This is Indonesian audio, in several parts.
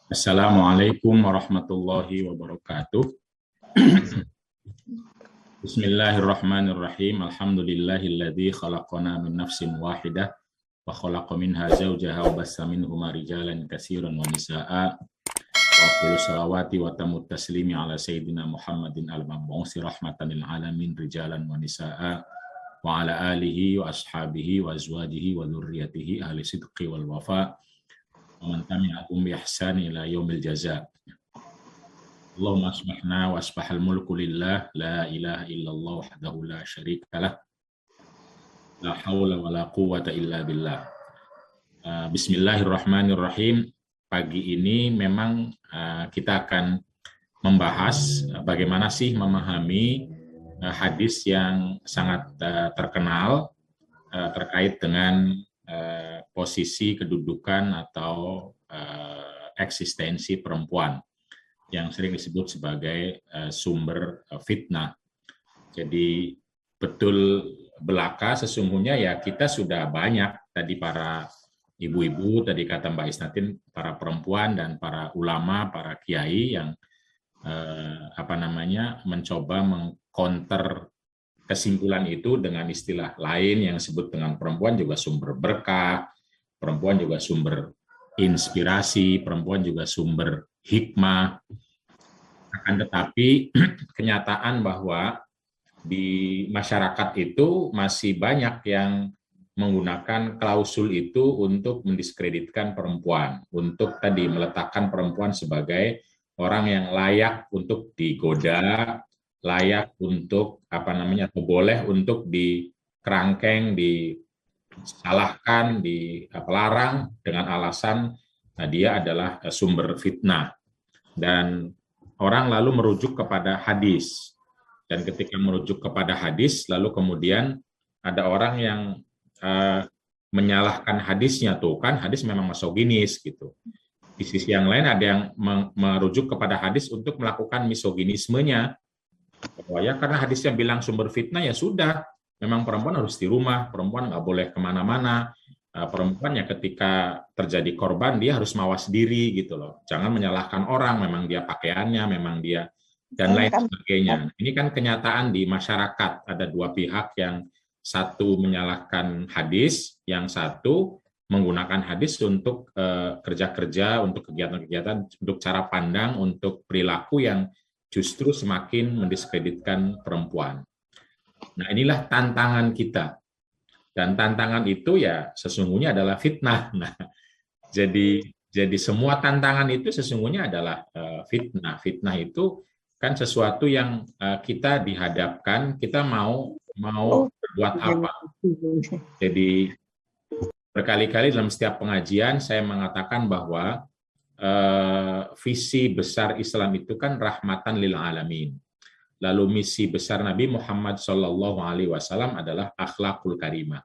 Assalamualaikum warahmatullahi wabarakatuh. Bismillahirrahmanirrahim. Alhamdulillahilladzi khalaqana min nafsin wahidah wa khalaqa minha zawjaha wa bassa minhuma rijalan katsiran wa nisaa'a. Wa qulu salawati wa tamut taslimi ala sayyidina Muhammadin al-mab'uutsi rahmatan lil alamin rijalan wa nisaa'a wa ala alihi wa ashabihi wa azwajihi wa dzurriyyatihi ahli sidqi wal wafa' wa man tabi'ahum bi ihsani ila yaumil jazaa. Allahumma asbahna wa asbahal mulku lillah la ilaha illallah wahdahu la syarikalah la haula wa la quwwata illa billah. Bismillahirrahmanirrahim. Pagi ini memang kita akan membahas bagaimana sih memahami hadis yang sangat terkenal terkait dengan posisi kedudukan atau eksistensi perempuan yang sering disebut sebagai sumber fitnah. Jadi betul belaka sesungguhnya ya kita sudah banyak tadi para ibu-ibu, tadi kata Mbak Isnatin, para perempuan dan para ulama, para kiai yang mencoba mengcounter kesimpulan itu dengan istilah lain yang disebut dengan perempuan juga sumber berkah, perempuan juga sumber inspirasi, perempuan juga sumber hikmah. Akan tetapi kenyataan bahwa di masyarakat itu masih banyak yang menggunakan klausul itu untuk mendiskreditkan perempuan, untuk tadi meletakkan perempuan sebagai orang yang layak untuk digoda, layak untuk atau boleh untuk dikerangkeng, disalahkan, dilarang dengan alasan dia adalah sumber fitnah. Dan orang lalu merujuk kepada hadis. Dan ketika merujuk kepada hadis, lalu kemudian ada orang yang menyalahkan hadisnya, tuh kan hadis memang misoginis gitu. Di sisi yang lain ada yang merujuk kepada hadis untuk melakukan misoginismenya. Bahwa ya karena hadisnya bilang sumber fitnah ya sudah, memang perempuan harus di rumah, perempuan nggak boleh kemana-mana, perempuan ya ketika terjadi korban dia harus mawas diri gitu loh, jangan menyalahkan orang, memang dia pakaiannya, memang dia dan lain sebagainya. Ini kan kenyataan di masyarakat, ada dua pihak, yang satu menyalahkan hadis, yang satu menggunakan hadis untuk kerja-kerja, untuk kegiatan-kegiatan, untuk cara pandang, untuk perilaku yang justru semakin mendiskreditkan perempuan. Nah, inilah tantangan kita. Dan tantangan itu ya sesungguhnya adalah fitnah. Nah, jadi semua tantangan itu sesungguhnya adalah fitnah. Fitnah itu kan sesuatu yang kita dihadapkan, kita mau berbuat apa. Jadi berkali-kali dalam setiap pengajian saya mengatakan bahwa visi besar Islam itu kan rahmatan lil alamin. Lalu misi besar Nabi Muhammad SAW adalah akhlakul karimah.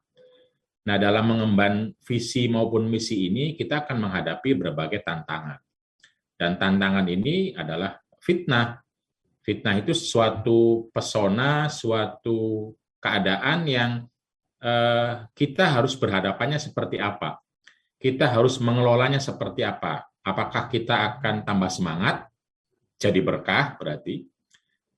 Nah, dalam mengemban visi maupun misi ini kita akan menghadapi berbagai tantangan. Dan tantangan ini adalah fitnah. Fitnah itu suatu pesona, suatu keadaan yang kita harus berhadapannya seperti apa. Kita harus mengelolanya seperti apa. Apakah kita akan tambah semangat, jadi berkah berarti,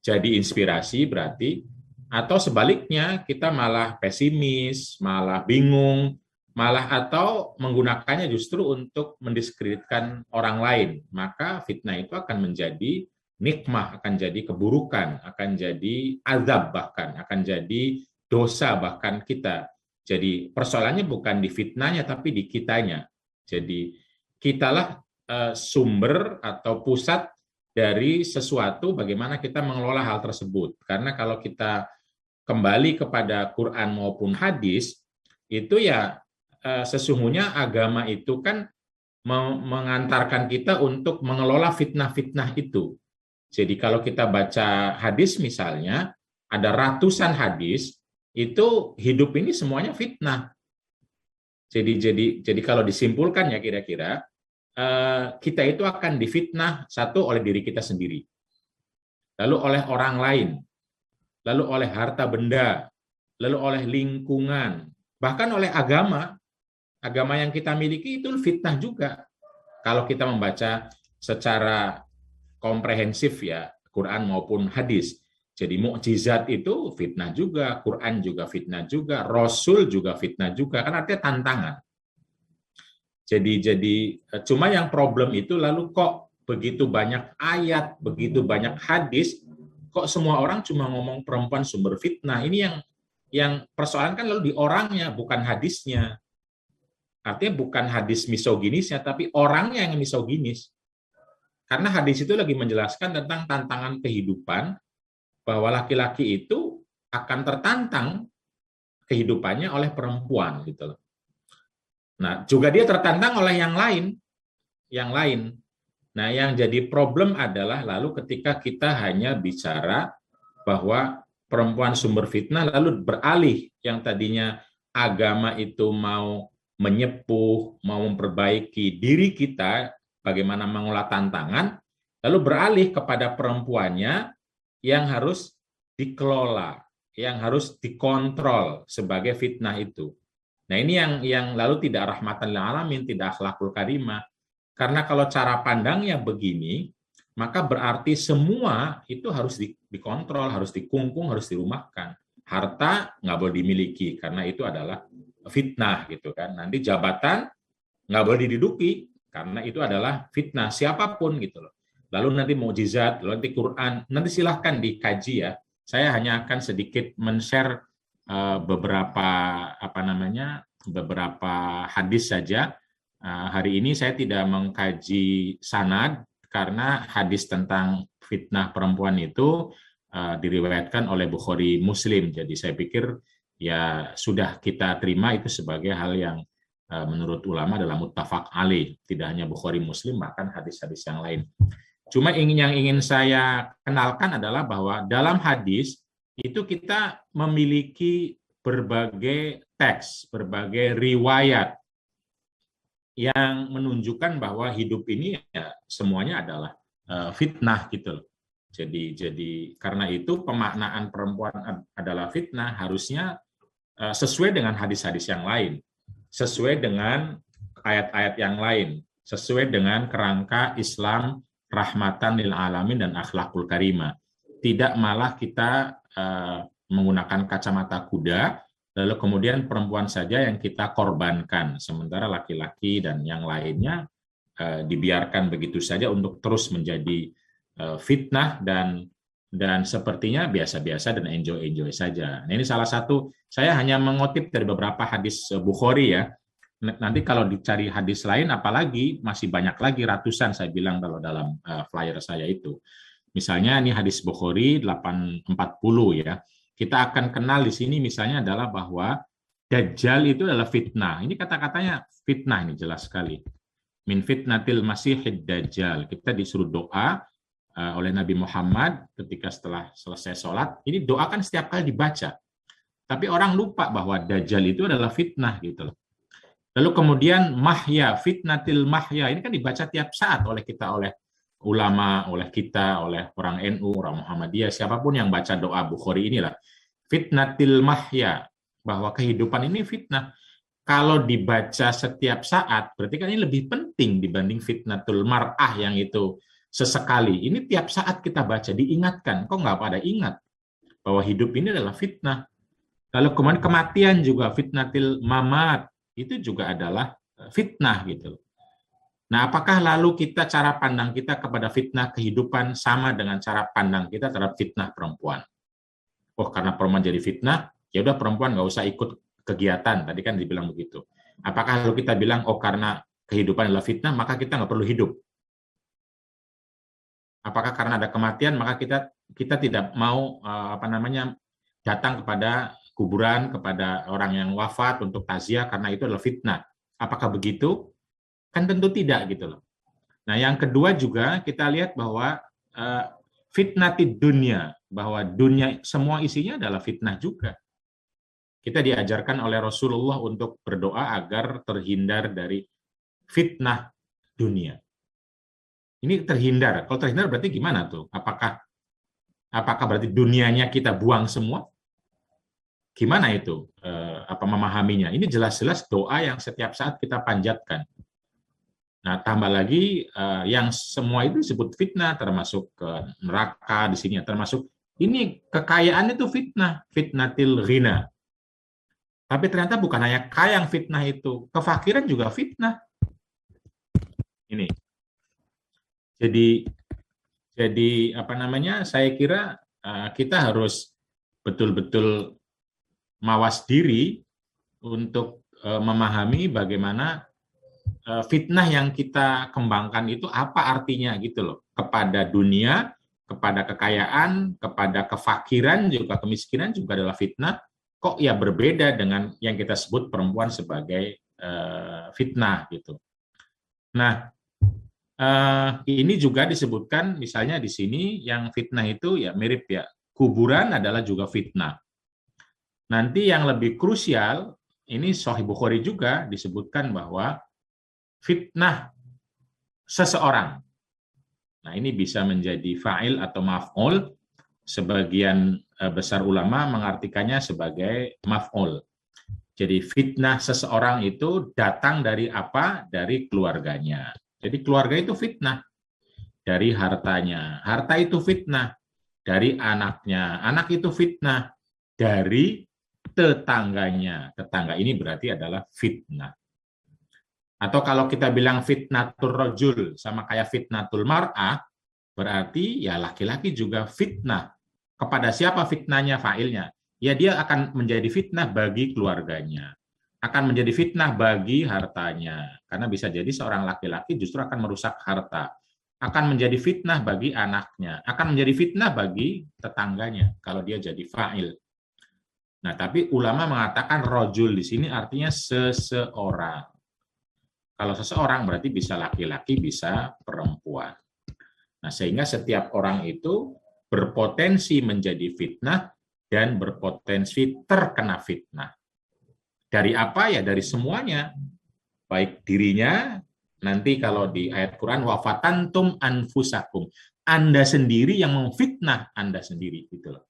jadi inspirasi berarti, atau sebaliknya kita malah pesimis, malah bingung, malah atau menggunakannya justru untuk mendiskreditkan orang lain. Maka fitnah itu akan menjadi nikmah, akan jadi keburukan, akan jadi azab, bahkan akan jadi dosa bahkan kita. Jadi persoalannya bukan di fitnahnya tapi di kitanya. Jadi kitalah sumber atau pusat dari sesuatu bagaimana kita mengelola hal tersebut. Karena kalau kita kembali kepada Quran maupun hadis, itu ya sesungguhnya agama itu kan mengantarkan kita untuk mengelola fitnah-fitnah itu. Jadi kalau kita baca hadis misalnya, ada ratusan hadis, itu hidup ini semuanya fitnah. Jadi kalau disimpulkan ya kira-kira, kita itu akan difitnah satu oleh diri kita sendiri, lalu oleh orang lain, lalu oleh harta benda, lalu oleh lingkungan, Bahkan oleh agama yang kita miliki itu fitnah juga. Kalau kita membaca secara komprehensif ya, Quran maupun hadis. Jadi mukjizat itu fitnah juga, Quran juga fitnah juga, Rasul juga fitnah juga, kan artinya tantangan. Jadi cuma yang problem itu lalu kok begitu banyak ayat, begitu banyak hadis, kok semua orang cuma ngomong perempuan sumber fitnah. Ini yang persoalan kan lalu di orangnya, bukan hadisnya. Artinya bukan hadis misoginisnya, tapi orangnya yang misoginis. Karena hadis itu lagi menjelaskan tentang tantangan kehidupan, bahwa laki-laki itu akan tertantang kehidupannya oleh perempuan gitu loh. Nah, juga dia tertantang oleh yang lain. Nah, yang jadi problem adalah lalu ketika kita hanya bicara bahwa perempuan sumber fitnah, lalu beralih yang tadinya agama itu mau menyepuh, mau memperbaiki diri kita, bagaimana mengolah tantangan, lalu beralih kepada perempuannya yang harus dikelola, yang harus dikontrol sebagai fitnah itu. Nah, ini yang lalu tidak rahmatan lil alamin, tidak akhlakul karimah. Karena kalau cara pandangnya begini, maka berarti semua itu harus dikontrol, harus dikungkung, harus dirumahkan. Harta nggak boleh dimiliki karena itu adalah fitnah gitu kan. Nanti jabatan nggak boleh diduduki karena itu adalah fitnah siapapun gitu loh. Lalu nanti mukjizat, lalu nanti Quran, nanti silahkan dikaji ya. Saya hanya akan sedikit men-share beberapa beberapa hadis saja. Hari ini saya tidak mengkaji sanad karena hadis tentang fitnah perempuan itu diriwayatkan oleh Bukhari Muslim. Jadi saya pikir ya sudah kita terima itu sebagai hal yang menurut ulama adalah muttafaq alaih. Tidak hanya Bukhari Muslim, bahkan hadis-hadis yang lain. Cuma yang ingin saya kenalkan adalah bahwa dalam hadis itu kita memiliki berbagai teks, berbagai riwayat yang menunjukkan bahwa hidup ini ya semuanya adalah fitnah gitu loh. Jadi karena itu pemaknaan perempuan adalah fitnah harusnya sesuai dengan hadis-hadis yang lain, sesuai dengan ayat-ayat yang lain, sesuai dengan kerangka Islam rahmatan lil alamin dan akhlakul karimah. Tidak malah kita menggunakan kacamata kuda, lalu kemudian perempuan saja yang kita korbankan, sementara laki-laki dan yang lainnya dibiarkan begitu saja untuk terus menjadi fitnah dan sepertinya biasa-biasa dan enjoy saja. Nah, ini salah satu, saya hanya mengutip dari beberapa hadis Bukhari ya. Nanti kalau dicari hadis lain, apalagi masih banyak lagi ratusan saya bilang kalau dalam flyer saya itu. Misalnya ini hadis Bukhari 840 ya. Kita akan kenal di sini misalnya adalah bahwa Dajjal itu adalah fitnah. Ini kata-katanya fitnah ini jelas sekali. Min fitnatil masihid Dajjal. Kita disuruh doa oleh Nabi Muhammad ketika setelah selesai sholat. Ini doa kan setiap kali dibaca. Tapi orang lupa bahwa Dajjal itu adalah fitnah gitu loh. Lalu kemudian mahya, fitnatil mahya. Ini kan dibaca tiap saat oleh kita, oleh ulama, oleh kita, oleh orang NU, orang Muhammadiyah, siapapun yang baca doa Bukhari inilah. Fitnatil mahya, bahwa kehidupan ini fitnah. Kalau dibaca setiap saat, berarti kan ini lebih penting dibanding fitnatul mar'ah yang itu sesekali. Ini tiap saat kita baca, diingatkan. Kok nggak pada ingat bahwa hidup ini adalah fitnah. Lalu kemudian kematian juga, fitnatil mamat, itu juga adalah fitnah gitu. Nah, apakah lalu cara pandang kita kepada fitnah kehidupan sama dengan cara pandang kita terhadap fitnah perempuan? Oh, karena perempuan jadi fitnah, ya udah perempuan nggak usah ikut kegiatan. Tadi kan dibilang begitu. Apakah lalu kita bilang, oh karena kehidupan adalah fitnah, maka kita nggak perlu hidup? Apakah karena ada kematian, maka kita tidak mau datang kepada kuburan, kepada orang yang wafat untuk takziah karena itu adalah fitnah? Apakah begitu? Kan tentu tidak gitu loh. Nah, yang kedua juga kita lihat bahwa fitnatid dunia, bahwa dunia semua isinya adalah fitnah juga. Kita diajarkan oleh Rasulullah untuk berdoa agar terhindar dari fitnah dunia. Ini terhindar. Kalau terhindar berarti gimana tuh? Apakah berarti dunianya kita buang semua? gimana itu apa memahaminya? Ini jelas-jelas doa yang setiap saat kita panjatkan. Nah, tambah lagi yang semua itu disebut fitnah, termasuk neraka di sini, termasuk ini kekayaan itu fitnah, fitnatil ghina. Tapi ternyata bukan hanya kaya yang fitnah itu, kefakiran juga fitnah. Ini. Jadi apa namanya? Saya kira kita harus betul-betul mawas diri untuk memahami bagaimana fitnah yang kita kembangkan itu apa artinya gitu loh, kepada dunia, kepada kekayaan, kepada kefakiran, juga kemiskinan juga adalah fitnah. Kok ya berbeda dengan yang kita sebut perempuan sebagai fitnah gitu. Nah, ini juga disebutkan misalnya di sini yang fitnah itu ya mirip ya, kuburan adalah juga fitnah. Nanti yang lebih krusial, ini Sahih Bukhari juga disebutkan bahwa fitnah seseorang. Nah, ini bisa menjadi fa'il atau maf'ul. Sebagian besar ulama mengartikannya sebagai maf'ul. Jadi fitnah seseorang itu datang dari apa? Dari keluarganya. Jadi keluarga itu fitnah. Dari hartanya. Harta itu fitnah. Dari anaknya. Anak itu fitnah. Dari tetangganya. Tetangga ini berarti adalah fitnah. Atau kalau kita bilang fitnatul rajul sama kayak fitnatul mar'ah, berarti ya laki-laki juga fitnah. Kepada siapa fitnahnya, fa'ilnya? Ya dia akan menjadi fitnah bagi keluarganya. Akan menjadi fitnah bagi hartanya. Karena bisa jadi seorang laki-laki justru akan merusak harta. Akan menjadi fitnah bagi anaknya. Akan menjadi fitnah bagi tetangganya kalau dia jadi fa'il. Nah, tapi ulama mengatakan rajul di sini artinya seseorang. Kalau seseorang berarti bisa laki-laki, bisa perempuan. Nah, sehingga setiap orang itu berpotensi menjadi fitnah dan berpotensi terkena fitnah. Dari apa ya? Dari semuanya. Baik dirinya, nanti kalau di ayat Quran, wafatantum anfusakum. Anda sendiri yang memfitnah Anda sendiri. Gitu loh.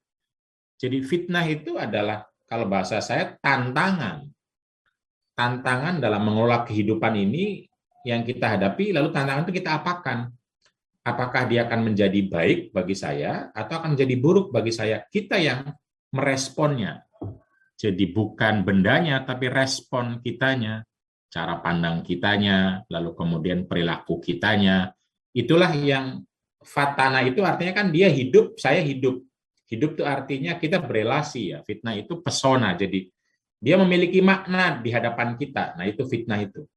Jadi fitnah itu adalah, kalau bahasa saya, tantangan. Tantangan dalam mengelola kehidupan ini yang kita hadapi, lalu tantangan itu kita apakan? Apakah dia akan menjadi baik bagi saya atau akan menjadi buruk bagi saya? Kita yang meresponnya. Jadi bukan bendanya, tapi respon kitanya, cara pandang kitanya, lalu kemudian perilaku kitanya. Itulah yang fatana itu artinya kan dia hidup, saya hidup. Hidup itu artinya kita berelasi ya. Fitnah itu pesona. Jadi dia memiliki makna di hadapan kita. Nah, itu fitnah itu.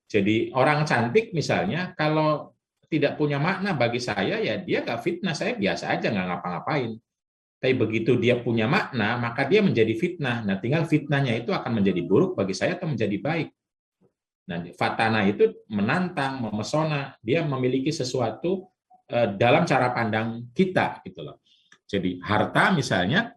Jadi orang cantik misalnya, kalau tidak punya makna bagi saya, ya dia nggak fitnah, saya biasa aja, nggak ngapa-ngapain. Tapi begitu dia punya makna, maka dia menjadi fitnah. Nah, tinggal fitnahnya itu akan menjadi buruk bagi saya atau menjadi baik. Nah, fatana itu menantang, memesona. Dia memiliki sesuatu dalam cara pandang kita, gitu loh. Jadi harta misalnya,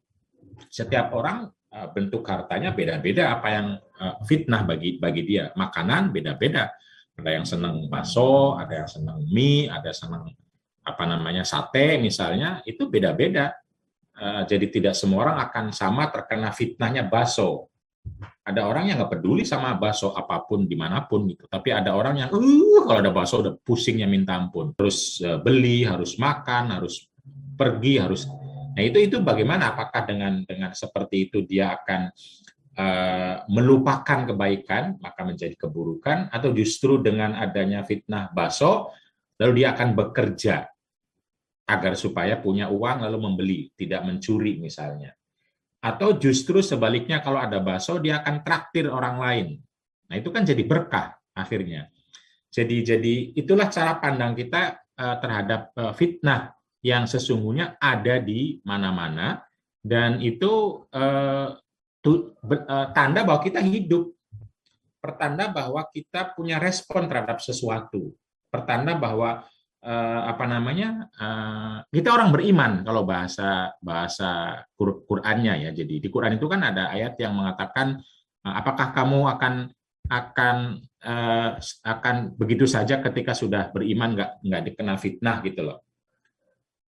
setiap orang bentuk hartanya beda-beda apa yang fitnah bagi dia. Makanan beda-beda. Ada yang senang bakso, ada yang senang mie, ada yang senang apa namanya sate misalnya, itu beda-beda. Jadi tidak semua orang akan sama terkena fitnahnya bakso. Ada orang yang nggak peduli sama bakso apapun dimanapun gitu. Tapi ada orang yang kalau ada bakso udah pusingnya minta ampun. Harus beli, harus makan, harus pergi, harus. Nah itu bagaimana? Apakah dengan seperti itu dia akan melupakan kebaikan maka menjadi keburukan, atau justru dengan adanya fitnah bakso lalu dia akan bekerja agar supaya punya uang lalu membeli, tidak mencuri misalnya. Atau justru sebaliknya, kalau ada bakso dia akan traktir orang lain. Nah itu kan jadi berkah akhirnya. Jadi itulah cara pandang kita terhadap fitnah yang sesungguhnya ada di mana-mana, dan itu tanda bahwa kita hidup, pertanda bahwa kita punya respon terhadap sesuatu, pertanda bahwa kita orang beriman kalau bahasa Qur'annya ya. Jadi di Qur'an itu kan ada ayat yang mengatakan apakah kamu akan begitu saja ketika sudah beriman nggak dikena fitnah gitu loh.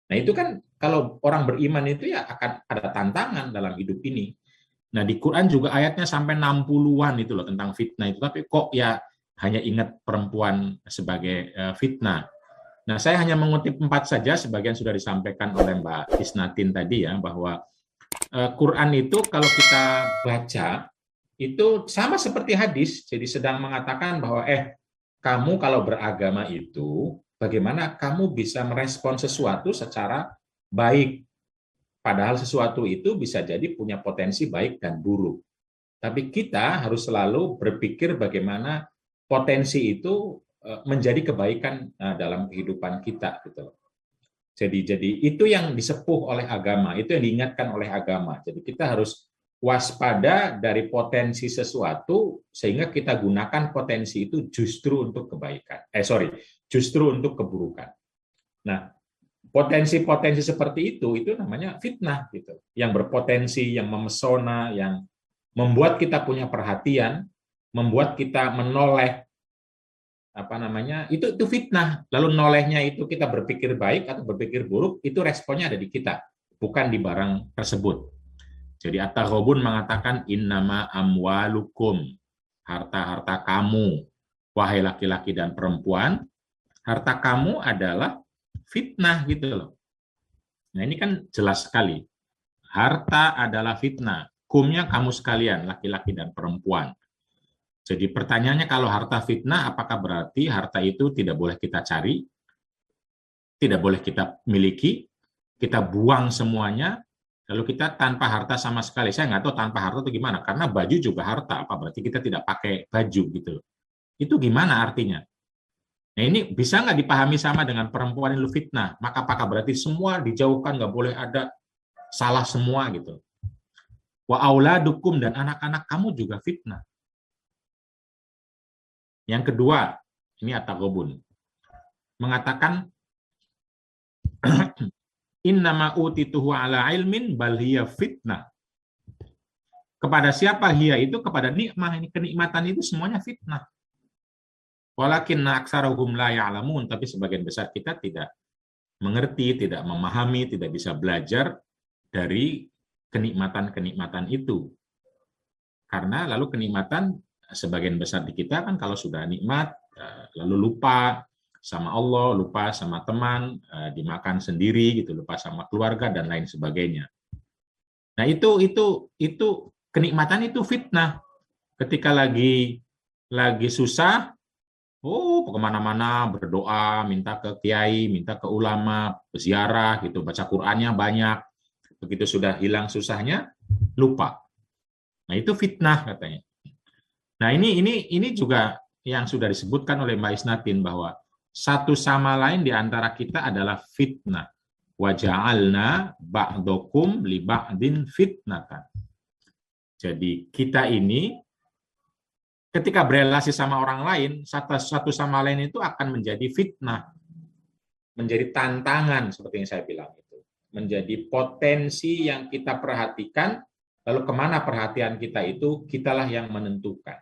Nah itu kan kalau orang beriman itu ya akan ada tantangan dalam hidup ini. Nah, di Quran juga ayatnya sampai 60-an itu loh tentang fitnah itu, tapi kok ya hanya ingat perempuan sebagai fitnah. Nah, saya hanya mengutip 4 saja, sebagian sudah disampaikan oleh Mbak Isnatin tadi ya, bahwa Quran itu kalau kita baca, itu sama seperti hadis, jadi sedang mengatakan bahwa kamu kalau beragama itu, bagaimana kamu bisa merespon sesuatu secara baik. Padahal sesuatu itu bisa jadi punya potensi baik dan buruk. Tapi kita harus selalu berpikir bagaimana potensi itu menjadi kebaikan dalam kehidupan kita. Gitu. Jadi itu yang disepuh oleh agama, itu yang diingatkan oleh agama. Jadi kita harus waspada dari potensi sesuatu sehingga kita gunakan potensi itu justru untuk kebaikan. Justru untuk keburukan. Nah, potensi-potensi seperti itu namanya fitnah gitu. Yang berpotensi, yang memesona, yang membuat kita punya perhatian, membuat kita menoleh itu fitnah. Lalu nolehnya itu kita berpikir baik atau berpikir buruk, itu responnya ada di kita, bukan di barang tersebut. Jadi At-Taghabun mengatakan innama amwalukum, harta-harta kamu, wahai laki-laki dan perempuan, harta kamu adalah fitnah gitu loh. Nah, ini kan jelas sekali. Harta adalah fitnah. Kumnya kamu sekalian, laki-laki dan perempuan. Jadi pertanyaannya, kalau harta fitnah, apakah berarti harta itu tidak boleh kita cari, tidak boleh kita miliki, kita buang semuanya, lalu kita tanpa harta sama sekali? Saya nggak tahu tanpa harta itu gimana, karena baju juga harta, apa berarti kita tidak pakai baju gitu. Itu gimana artinya? Nah, ini bisa nggak dipahami sama dengan perempuan yang lu fitnah? Maka apakah berarti semua dijauhkan, nggak boleh ada, salah semua gitu? Wa auladukum, dan anak-anak kamu juga fitnah. Yang kedua, ini At-Taghabun mengatakan innama utituhu ala ilmin bal hiya fitnah. Kepada siapa hiya itu? Kepada nikmah. Ini kenikmatan itu semuanya fitnah. Walakinna aktsarahum la ya'lamun, tapi sebagian besar kita tidak mengerti, tidak memahami, tidak bisa belajar dari kenikmatan-kenikmatan itu. Karena lalu kenikmatan sebagian besar di kita kan kalau sudah nikmat, lalu lupa sama Allah, lupa sama teman, dimakan sendiri gitu, lupa sama keluarga dan lain sebagainya. Nah, itu kenikmatan itu fitnah. Ketika lagi susah, kemana-mana berdoa, minta ke kiai, minta ke ulama, ziarah gitu, baca Qur'annya banyak. Begitu sudah hilang susahnya, lupa. Nah, itu fitnah katanya. Nah, ini juga yang sudah disebutkan oleh Mbak Isnatin bahwa satu sama lain di antara kita adalah fitnah. Wa ja'alna ba'dakum li ba'din fitnatan. Jadi kita ini ketika berelasi sama orang lain, satu sama lain itu akan menjadi fitnah, menjadi tantangan seperti yang saya bilang itu, menjadi potensi yang kita perhatikan. Lalu kemana perhatian kita itu, kitalah yang menentukan.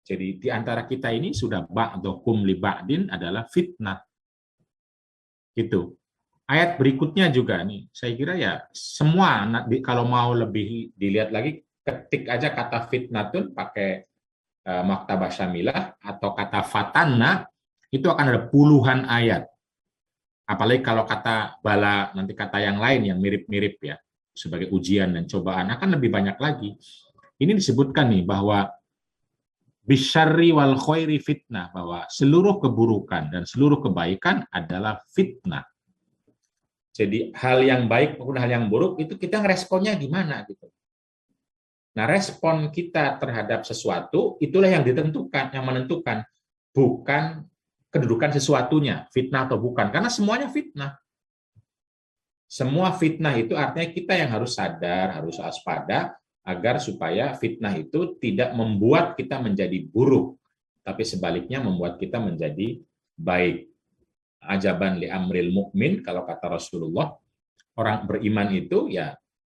Jadi di antara kita ini sudah ba'dakum li ba'din adalah fitnah. Gitu. Ayat berikutnya juga nih, saya kira ya semua kalau mau lebih dilihat lagi, ketik aja kata fitnatun pakai Maktabah Syamilah atau kata fatanna, itu akan ada puluhan ayat. Apalagi kalau kata bala, nanti kata yang lain yang mirip-mirip ya, sebagai ujian dan cobaan, akan lebih banyak lagi. Ini disebutkan nih bahwa bisyarri wal khairi fitnah, bahwa seluruh keburukan dan seluruh kebaikan adalah fitnah. Jadi hal yang baik maupun hal yang buruk itu kita ngeresponnya gimana gitu. Nah, respon kita terhadap sesuatu itulah yang ditentukan, yang menentukan, bukan kedudukan sesuatunya, fitnah atau bukan, karena semuanya fitnah. Semua fitnah itu artinya kita yang harus sadar, harus waspada, agar supaya fitnah itu tidak membuat kita menjadi buruk, tapi sebaliknya membuat kita menjadi baik. Ajaban li amril mukmin, kalau kata Rasulullah, orang beriman itu ya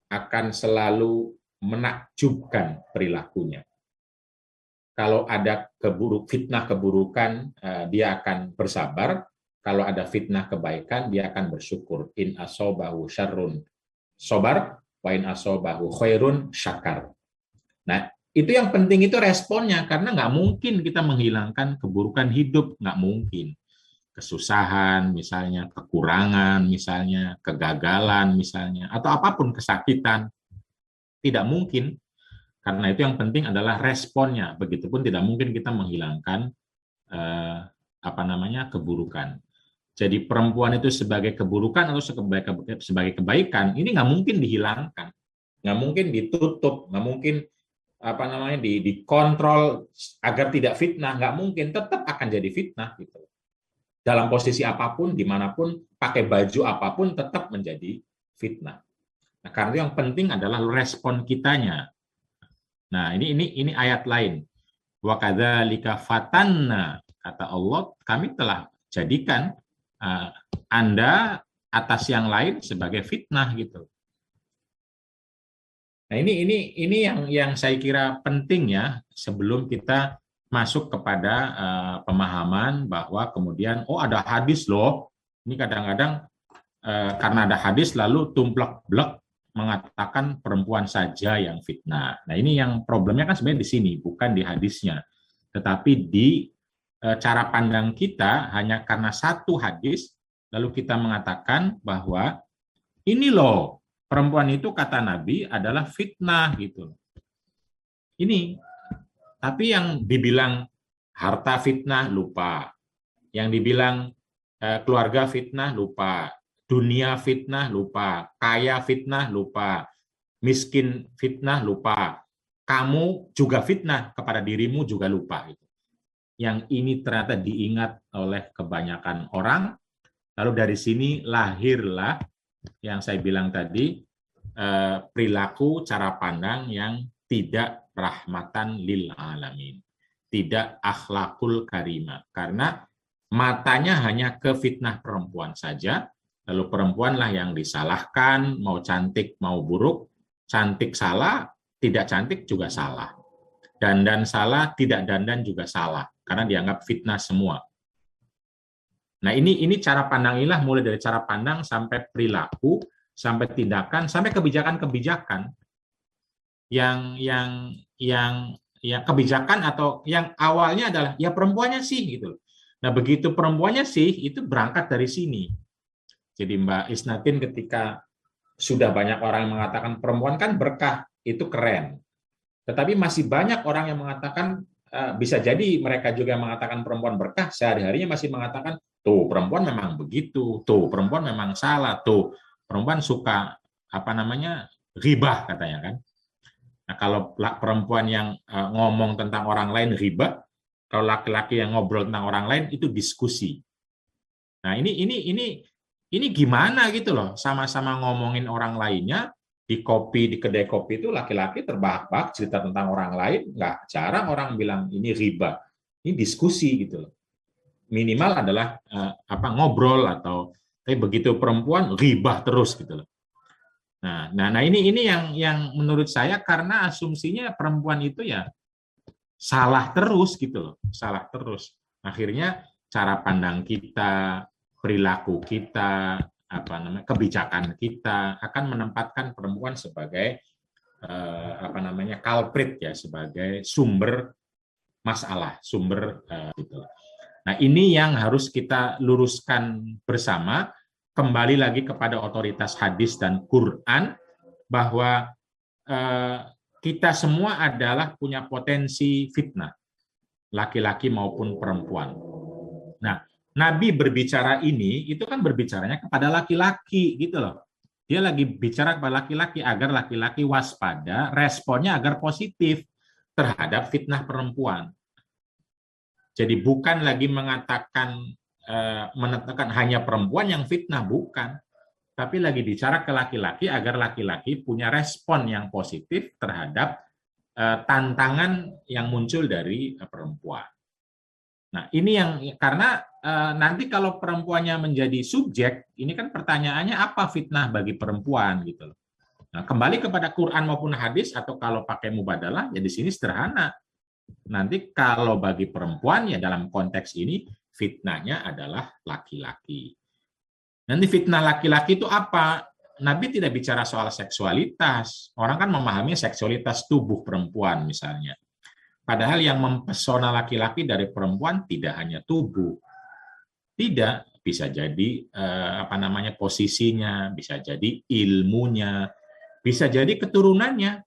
akan selalu menakjubkan perilakunya. Kalau ada fitnah keburukan, dia akan bersabar. Kalau ada fitnah kebaikan, dia akan bersyukur. In asobahu syarrun sobar, wa in asobahu khairun syakar. Nah, itu yang penting itu responnya, karena nggak mungkin kita menghilangkan keburukan hidup, nggak mungkin. Kesusahan misalnya, kekurangan misalnya, kegagalan misalnya, atau apapun, kesakitan, tidak mungkin. Karena itu yang penting adalah responnya. Begitupun tidak mungkin kita menghilangkan keburukan. Jadi perempuan itu sebagai keburukan atau sebagai kebaikan, ini nggak mungkin dihilangkan, nggak mungkin ditutup, nggak mungkin dikontrol agar tidak fitnah, nggak mungkin, tetap akan jadi fitnah gitu. Dalam posisi apapun, dimanapun, pakai baju apapun, tetap menjadi fitnah. Nah, karena yang penting adalah respon kitanya. Nah, ini ayat lain. Wa kadzalika fatanna, kata Allah, kami telah jadikan Anda atas yang lain sebagai fitnah gitu. Nah, ini yang saya kira penting ya, sebelum kita masuk kepada pemahaman bahwa kemudian ada hadis loh. Ini kadang-kadang karena ada hadis lalu tumplek-blek mengatakan perempuan saja yang fitnah. Nah, ini yang problemnya kan sebenarnya di sini, bukan di hadisnya. Tetapi di cara pandang kita, hanya karena satu hadis lalu kita mengatakan bahwa ini loh, perempuan itu kata Nabi adalah fitnah gitu. Ini, tapi yang dibilang harta fitnah lupa, yang dibilang keluarga fitnah lupa, dunia fitnah lupa, kaya fitnah lupa, miskin fitnah lupa, kamu juga fitnah kepada dirimu juga lupa. Yang ini ternyata diingat oleh kebanyakan orang, lalu dari sini lahirlah yang saya bilang tadi, perilaku cara pandang yang tidak rahmatan lil alamin, tidak akhlakul karimah, karena matanya hanya ke fitnah perempuan saja, lalu perempuanlah yang disalahkan, mau cantik mau buruk, cantik salah, tidak cantik juga salah, dandan salah, tidak dandan juga salah, karena dianggap fitnah semua. Nah, ini cara pandang inilah, mulai dari cara pandang sampai perilaku, sampai tindakan, sampai kebijakan-kebijakan yang kebijakan atau yang awalnya adalah ya perempuannya sih gitu. Nah, begitu perempuannya sih itu berangkat dari sini. Jadi Mbak Isnatin, ketika sudah banyak orang yang mengatakan perempuan kan berkah, itu keren. Tetapi masih banyak orang yang mengatakan, bisa jadi mereka juga mengatakan perempuan berkah, sehari-harinya masih mengatakan, tuh perempuan memang begitu, tuh perempuan memang salah, tuh perempuan suka ghibah katanya kan. Nah, kalau perempuan yang ngomong tentang orang lain ghibah, kalau laki-laki yang ngobrol tentang orang lain itu diskusi. Nah, ini gimana gitu loh, sama-sama ngomongin orang lainnya, di kedai kopi itu laki-laki terbahak-bahak cerita tentang orang lain, nggak jarang orang bilang ini ghibah, ini diskusi gitu loh. Minimal adalah ngobrol, atau tapi begitu perempuan ghibah terus gitu loh. Nah ini yang menurut saya, karena asumsinya perempuan itu ya salah terus gitu loh, salah terus. Akhirnya cara pandang kita, perilaku kita, kebijakan kita akan menempatkan perempuan sebagai culprit ya, sebagai sumber masalah, sumber gitu. Nah, ini yang harus kita luruskan bersama, kembali lagi kepada otoritas hadis dan Quran, bahwa kita semua adalah punya potensi fitnah, laki-laki maupun perempuan. Nah, Nabi berbicara ini, itu kan berbicaranya kepada laki-laki gitu loh. Dia lagi bicara kepada laki-laki agar laki-laki waspada, responnya agar positif terhadap fitnah perempuan. Jadi bukan lagi menetapkan hanya perempuan yang fitnah, bukan. Tapi lagi bicara ke laki-laki agar laki-laki punya respon yang positif terhadap tantangan yang muncul dari perempuan. Nah, ini yang karena nanti kalau perempuannya menjadi subjek, ini kan pertanyaannya apa fitnah bagi perempuan gitu loh. Nah, kembali kepada Quran maupun hadis, atau kalau pakai mubadalah ya di sini sederhana. Nanti kalau bagi perempuan ya dalam konteks ini fitnahnya adalah laki-laki. Nanti fitnah laki-laki itu apa? Nabi tidak bicara soal seksualitas. Orang kan memahami seksualitas tubuh perempuan misalnya. Padahal yang mempesona laki-laki dari perempuan tidak hanya tubuh. Tidak, bisa jadi posisinya, bisa jadi ilmunya, bisa jadi keturunannya,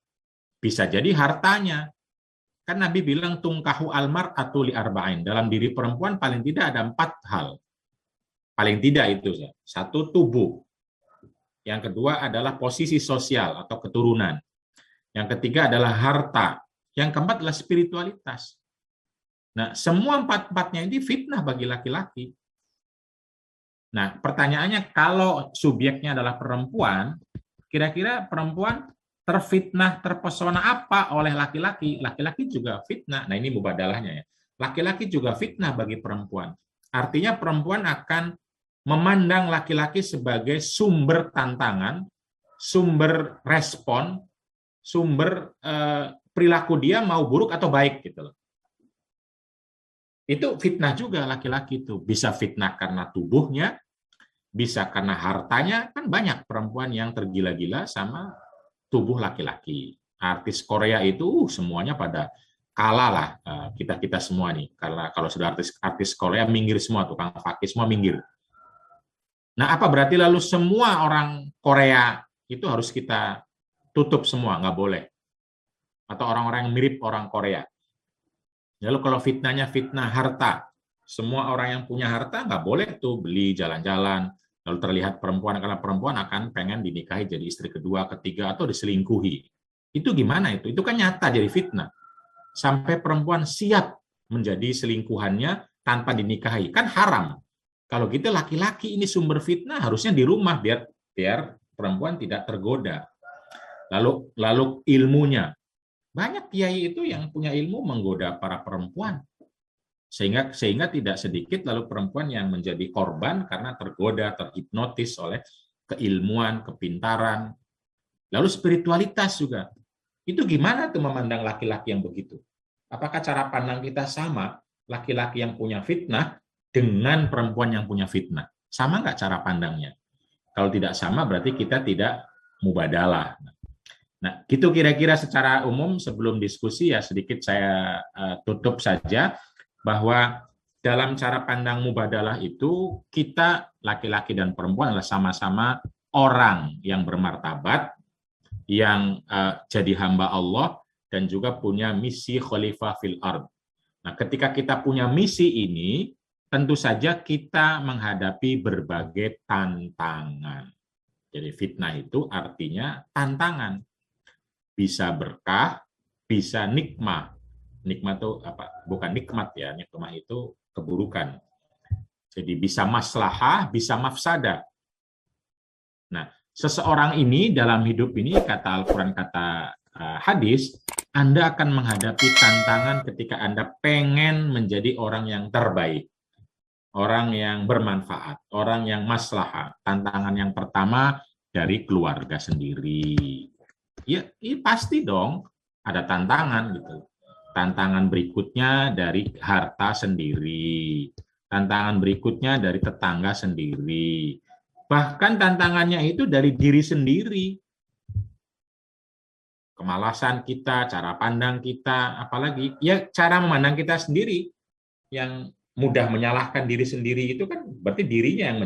bisa jadi hartanya. Kan Nabi bilang tungkahu almar atau li arba'in. Dalam diri perempuan paling tidak ada 4 hal. Paling tidak itu. Satu, tubuh. Yang kedua adalah posisi sosial atau keturunan. Yang ketiga adalah harta. Yang keempat adalah spiritualitas. Nah, semua 4-4-nya ini fitnah bagi laki-laki. Nah, pertanyaannya kalau subjeknya adalah perempuan, kira-kira perempuan terfitnah, terpesona apa oleh laki-laki? Laki-laki juga fitnah. Nah, ini mubadalahnya ya. Laki-laki juga fitnah bagi perempuan. Artinya perempuan akan memandang laki-laki sebagai sumber tantangan, sumber respon, sumber perilaku dia mau buruk atau baik gitu loh. Itu fitnah juga laki-laki itu. Bisa fitnah karena tubuhnya, bisa karena hartanya. Kan banyak perempuan yang tergila-gila sama tubuh laki-laki. Artis Korea itu semuanya pada kalah lah, kita semua nih. Karena kalau sudah artis Korea minggir semua, tukang fakir semua minggir. Nah, apa berarti lalu semua orang Korea itu harus kita tutup semua, nggak boleh? Atau orang-orang yang mirip orang Korea. Lalu kalau fitnahnya fitnah harta, semua orang yang punya harta nggak boleh tuh beli jalan-jalan, lalu terlihat perempuan, karena perempuan akan pengen dinikahi jadi istri kedua, ketiga, atau diselingkuhi. Itu gimana itu? Itu kan nyata jadi fitnah. Sampai perempuan siap menjadi selingkuhannya tanpa dinikahi. Kan haram. Kalau gitu laki-laki ini sumber fitnah harusnya di rumah biar perempuan tidak tergoda. Lalu ilmunya. Banyak kiai itu yang punya ilmu menggoda para perempuan. Sehingga tidak sedikit lalu perempuan yang menjadi korban karena tergoda, terhipnotis oleh keilmuan, kepintaran. Lalu spiritualitas juga. Itu gimana tuh memandang laki-laki yang begitu? Apakah cara pandang kita sama, laki-laki yang punya fitnah dengan perempuan yang punya fitnah? Sama nggak cara pandangnya? Kalau tidak sama berarti kita tidak mubadalah. Nah, gitu kira-kira secara umum. Sebelum diskusi ya sedikit saya tutup saja bahwa dalam cara pandang mubadalah itu kita laki-laki dan perempuan adalah sama-sama orang yang bermartabat, yang jadi hamba Allah dan juga punya misi khalifah fil ard. Nah, ketika kita punya misi ini, tentu saja kita menghadapi berbagai tantangan. Jadi fitnah itu artinya tantangan. Bisa berkah, bisa nikmah. Nikmah itu apa? Bukan nikmat ya, nikmah itu keburukan. Jadi bisa maslahah, bisa mafsadah. Nah, seseorang ini dalam hidup ini, kata Al-Quran, kata hadis, Anda akan menghadapi tantangan ketika Anda pengen menjadi orang yang terbaik, orang yang bermanfaat, orang yang maslahah. Tantangan yang pertama dari keluarga sendiri. Ya, pasti dong ada tantangan gitu. Tantangan berikutnya dari harta sendiri. Tantangan berikutnya dari tetangga sendiri. Bahkan tantangannya itu dari diri sendiri. Kemalasan kita, cara pandang kita, apalagi ya cara memandang kita sendiri yang mudah menyalahkan diri sendiri itu kan berarti dirinya yang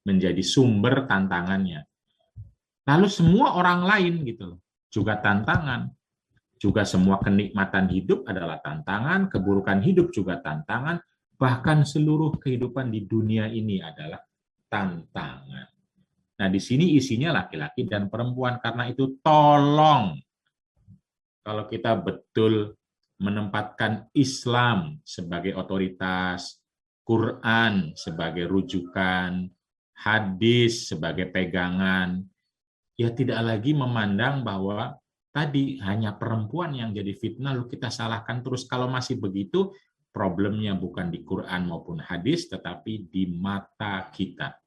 menjadi sumber tantangannya. Lalu semua orang lain gitu juga tantangan. Juga semua kenikmatan hidup adalah tantangan, keburukan hidup juga tantangan, bahkan seluruh kehidupan di dunia ini adalah tantangan. Nah, di sini isinya laki-laki dan perempuan. Karena itu tolong kalau kita betul menempatkan Islam sebagai otoritas, Quran sebagai rujukan, hadis sebagai pegangan, ya tidak lagi memandang bahwa tadi hanya perempuan yang jadi fitnah, lalu kita salahkan terus. Kalau masih begitu, problemnya bukan di Quran maupun hadis, tetapi di mata kita,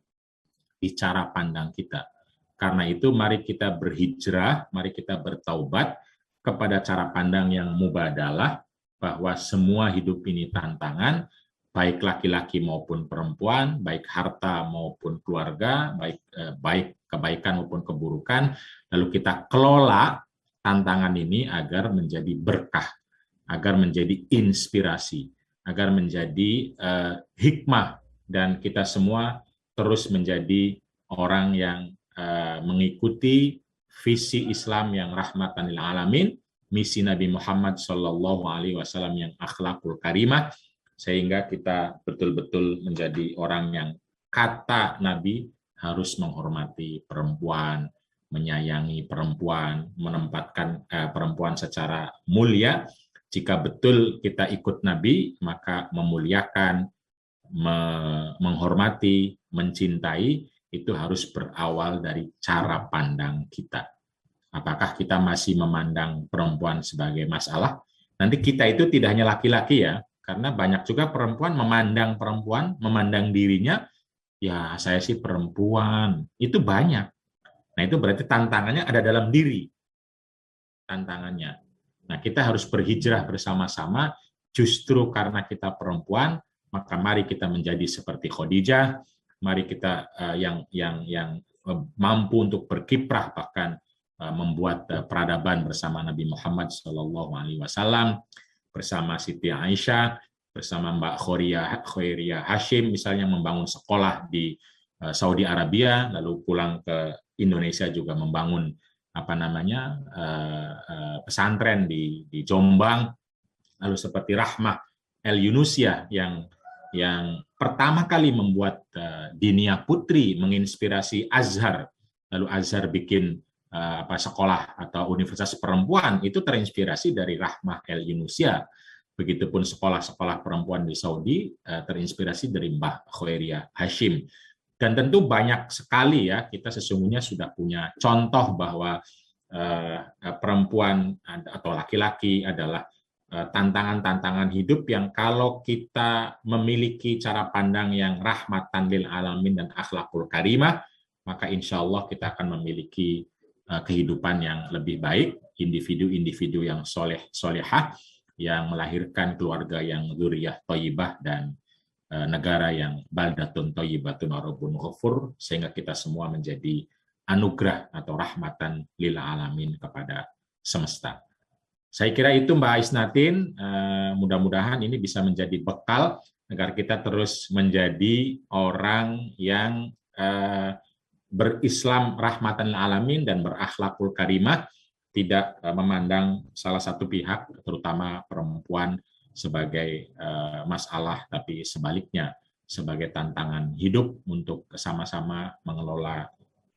di cara pandang kita. Karena itu mari kita berhijrah, mari kita bertaubat kepada cara pandang yang mubadalah, bahwa semua hidup ini tantangan, baik laki-laki maupun perempuan, baik harta maupun keluarga, baik kebaikan maupun keburukan, lalu kita kelola tantangan ini agar menjadi berkah, agar menjadi inspirasi, agar menjadi hikmah, dan kita semua terus menjadi orang yang mengikuti visi Islam yang rahmatan lil alamin, misi Nabi Muhammad Shallallahu Alaihi Wasallam yang akhlakul karimah, sehingga kita betul-betul menjadi orang yang kata Nabi harus menghormati perempuan, menyayangi perempuan, menempatkan perempuan secara mulia. Jika betul kita ikut Nabi, maka memuliakan, menghormati, mencintai, itu harus berawal dari cara pandang kita. Apakah kita masih memandang perempuan sebagai masalah? Nanti kita itu tidak hanya laki-laki ya, karena banyak juga perempuan, memandang dirinya, ya saya sih perempuan, itu banyak. Nah itu berarti tantangannya ada dalam diri, tantangannya. Nah kita harus berhijrah bersama-sama, justru karena kita perempuan, maka mari kita menjadi seperti Khadijah, mari kita yang mampu untuk berkiprah, bahkan membuat peradaban bersama Nabi Muhammad SAW, bersama Siti Aisyah, bersama Mbak Khairia Hashim, misalnya membangun sekolah di Saudi Arabia, lalu pulang ke Indonesia juga membangun pesantren di Jombang, lalu seperti Rahmah El Yunusia yang pertama kali membuat Dinia Putri, menginspirasi Azhar, lalu Azhar bikin sekolah atau universitas perempuan, itu terinspirasi dari Rahmah El Yunusia. Begitupun sekolah-sekolah perempuan di Saudi terinspirasi dari Mbak Khairia Hashim. Dan tentu banyak sekali ya, kita sesungguhnya sudah punya contoh bahwa perempuan atau laki-laki adalah tantangan-tantangan hidup yang kalau kita memiliki cara pandang yang rahmatan lil alamin dan akhlakul karimah, maka insya Allah kita akan memiliki kehidupan yang lebih baik, individu-individu yang solehah, yang melahirkan keluarga yang dzurriyyah thayyibah, dan negara yang baldatun thayyibatun wa rabbun ghafur, sehingga kita semua menjadi anugerah atau rahmatan lil alamin kepada semesta. Saya kira itu Mbak Isnatin, mudah-mudahan ini bisa menjadi bekal agar kita terus menjadi orang yang berislam rahmatan lil alamin dan berakhlakul karimah, tidak memandang salah satu pihak, terutama perempuan, sebagai masalah, tapi sebaliknya sebagai tantangan hidup untuk sama-sama mengelola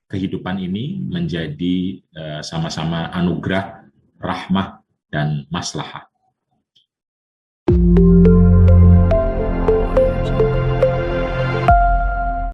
kehidupan ini menjadi sama-sama anugerah, rahmah, dan maslahah.